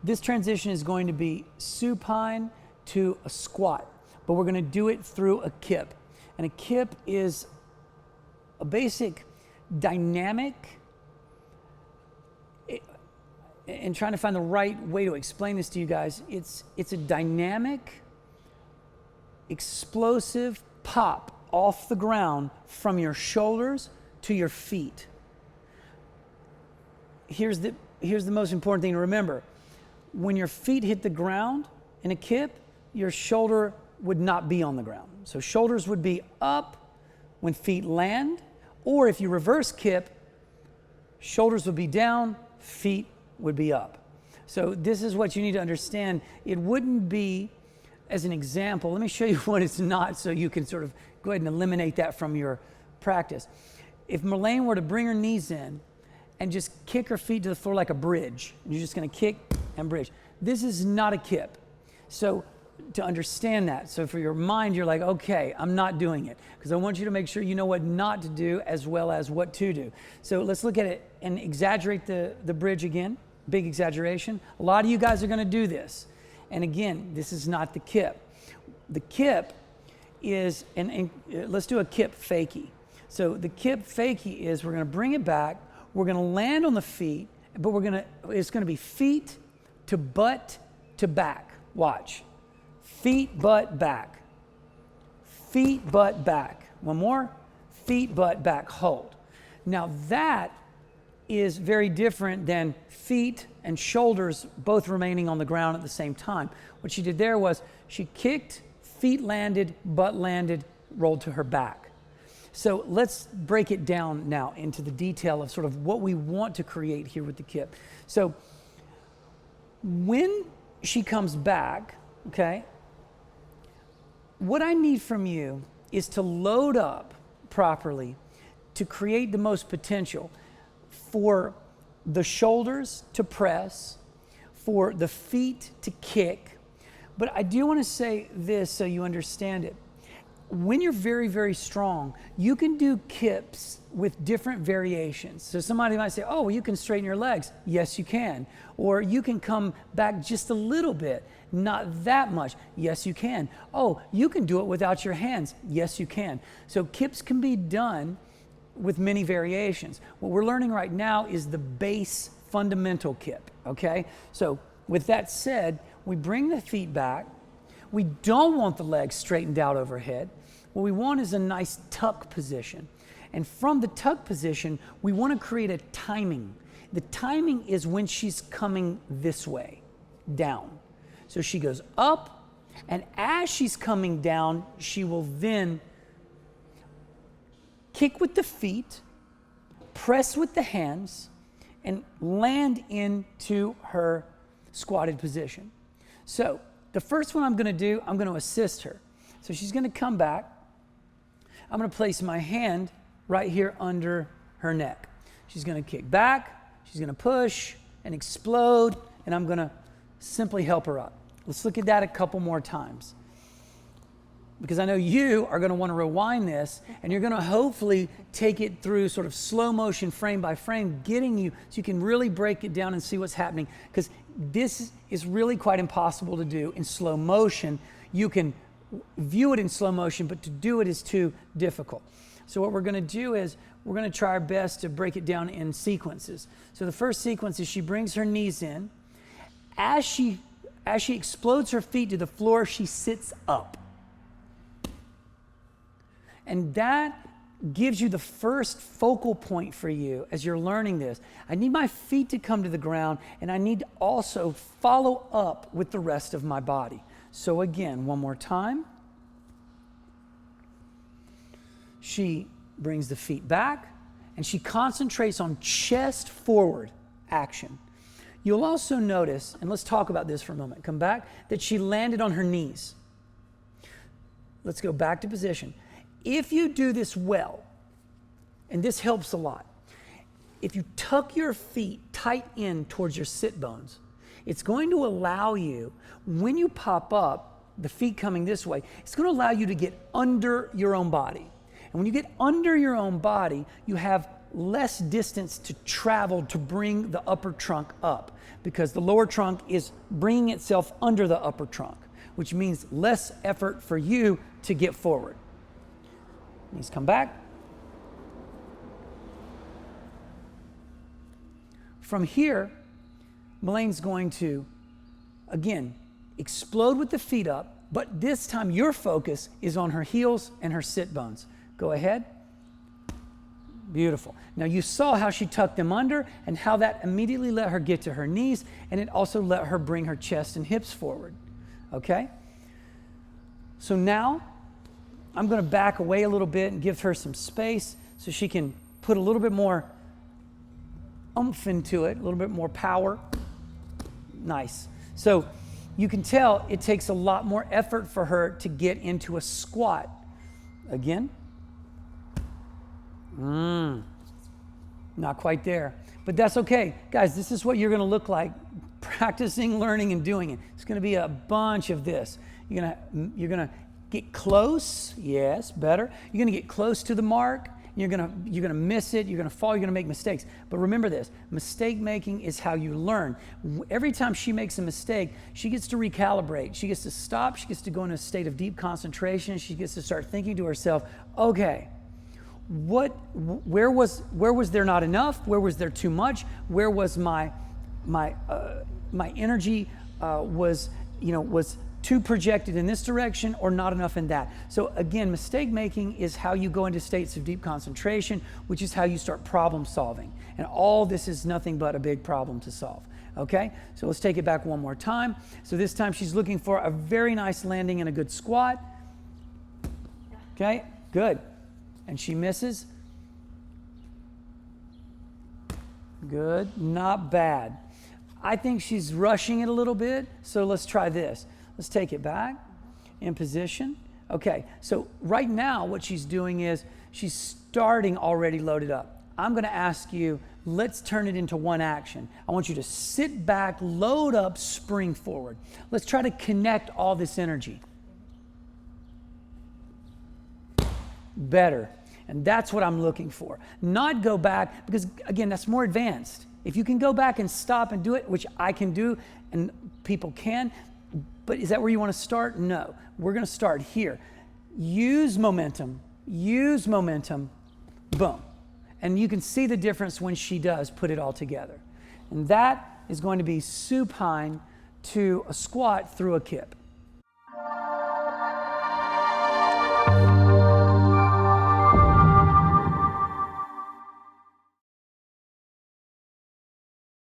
This transition is going to be supine to a squat, but we're going to do it through a KIP. And a KIP is a basic dynamic, and trying to find the right way to explain this to you guys, it's a dynamic, explosive pop off the ground from your shoulders to your feet. Here's the most important thing to remember. When your feet hit the ground in a KIP, your shoulder would not be on the ground. So shoulders would be up when feet land, or if you reverse KIP, shoulders would be down, feet would be up. So this is what you need to understand. It wouldn't be, as an example, let me show you what it's not so you can sort of go ahead and eliminate that from your practice. If Marlene were to bring her knees in and just kick her feet to the floor like a bridge, you're just going to kick and bridge. This is not a KIP. So to understand that, so for your mind, you're like, okay, I'm not doing it, because I want you to make sure you know what not to do as well as what to do. So let's look at it and exaggerate the bridge again, big exaggeration. A lot of you guys are going to do this. And again, this is not the KIP. The KIP is, and let's do a KIP fakie. So the KIP fakie is we're going to bring it back, we're going to land on the feet, but it's going to be feet to butt to back. Watch. Feet, butt, back. Feet, butt, back. One more. Feet, butt, back. Hold. Now that is very different than feet and shoulders both remaining on the ground at the same time. What she did there was she kicked, feet landed, butt landed, rolled to her back. So let's break it down now into the detail of sort of what we want to create here with the KIP. So when she comes back, okay, what I need from you is to load up properly to create the most potential for the shoulders to press, for the feet to kick. But I do want to say this so you understand it. When you're very, very strong, you can do KIPs with different variations. So somebody might say, oh, well, you can straighten your legs. Yes, you can. Or you can come back just a little bit, not that much. Yes, you can. Oh, you can do it without your hands. Yes, you can. So KIPs can be done with many variations. What we're learning right now is the base fundamental KIP, okay? So with that said, we bring the feet back. We don't want the legs straightened out overhead. What we want is a nice tuck position. And from the tuck position, we want to create a timing. The timing is when she's coming this way, down. So she goes up, and as she's coming down, she will then kick with the feet, press with the hands, and land into her squatted position. So the first one I'm going to do, I'm going to assist her. So she's going to come back. I'm going to place my hand right here under her neck. She's going to kick back, she's going to push and explode, and I'm going to simply help her up. Let's look at that a couple more times, because I know you are going to want to rewind this, and you're going to hopefully take it through sort of slow motion, frame by frame, getting you so you can really break it down and see what's happening, because this is really quite impossible to do in slow motion. You can view it in slow motion, but to do it is too difficult. So what we're going to do is we're going to try our best to break it down in sequences. So the first sequence is she brings her knees in. As she explodes her feet to the floor, she sits up. And that gives you the first focal point for you as you're learning this. I need my feet to come to the ground, and I need to also follow up with the rest of my body. So again, one more time. She brings the feet back, and she concentrates on chest forward action. You'll also notice, and let's talk about this for a moment, come back, that she landed on her knees. Let's go back to position. If you do this well, and this helps a lot, if you tuck your feet tight in towards your sit bones, it's going to allow you, when you pop up, the feet coming this way, it's going to allow you to get under your own body. And when you get under your own body, you have less distance to travel to bring the upper trunk up, because the lower trunk is bringing itself under the upper trunk, which means less effort for you to get forward. Knees come back. From here, Melane's going to, again, explode with the feet up, but this time your focus is on her heels and her sit bones. Go ahead. Beautiful. Now you saw how she tucked them under and how that immediately let her get to her knees, and it also let her bring her chest and hips forward. Okay? So now I'm going to back away a little bit and give her some space so she can put a little bit more oomph into it, a little bit more power. Nice. So you can tell it takes a lot more effort for her to get into a squat. Again. Not quite there. But that's okay. Guys, this is what you're going to look like practicing, learning, and doing it. It's going to be a bunch of this. You're going to get close. Yes, better. You're going to get close to the mark. You're going to miss it. You're going to fall. You're going to make mistakes. But remember this, mistake making is how you learn. Every time she makes a mistake, she gets to recalibrate. She gets to stop. She gets to go in a state of deep concentration. She gets to start thinking to herself, okay, where was there not enough? Where was there too much? Where was my energy was too projected in this direction or not enough in that? So again, mistake making is how you go into states of deep concentration, which is how you start problem solving. And all this is nothing but a big problem to solve. Okay, so let's take it back one more time. So this time she's looking for a very nice landing and a good squat. Okay, good. And she misses. Good, not bad. I think she's rushing it a little bit, so let's try this. Let's take it back in position. Okay, so right now what she's doing is she's starting already loaded up. I'm going to ask you, let's turn it into one action. I want you to sit back, load up, spring forward. Let's try to connect all this energy. Better. And that's what I'm looking for. Not go back, because again, that's more advanced. If you can go back and stop and do it, which I can do and people can, but is that where you want to start? No. We're going to start here. Use momentum, boom. And you can see the difference when she does put it all together. And that is going to be supine to a squat through a KIP.